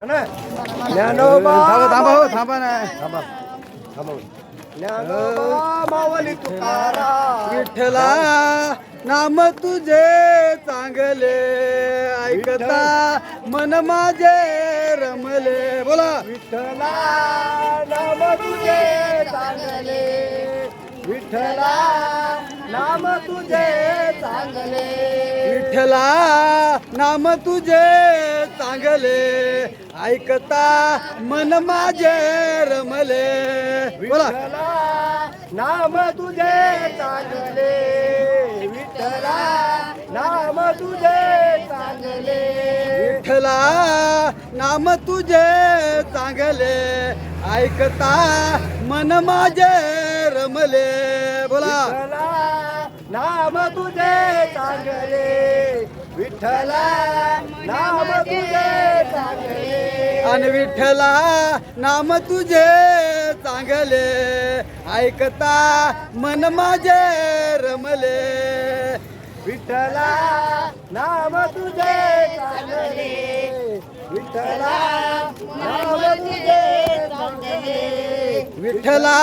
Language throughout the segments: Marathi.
ज्ञानोबा थांबा ना. ज्ञानोबा माऊली तुकाराम विठ्ठला नाम तुझे चांगले ऐकता मन माझे रमले. बोला. विठ्ठला नाम तुझे चांगले, विठ्ठला नाम तुझे चांगले, विठ्ठला नाम तुझे चांगले ऐकता मन माझे रमले. बोला. विठ्ठला नाम तुझे चांगले, विठ्ठला नाम तुझे चांगले, विठ्ठला नाम तुझे चांगले ऐकता मन माझे रमले. बोला. विठ्ठला नाम तुझे चांगले, विठ्ठला नाम तुझे चांगले, आणि विठ्ठला नाम तुझे चांगले ऐकता मन माझे रमले. विठ्ठला नाम तुझे चांगले, विठ्ठला नाम तुझे चांगले, विठ्ठला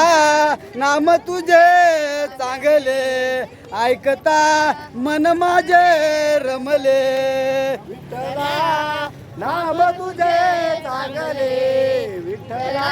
नाम तुझे चांगले ऐकता मन माझे रमले. विठ्ठला नाम तुझे चांगले, विठ्ठला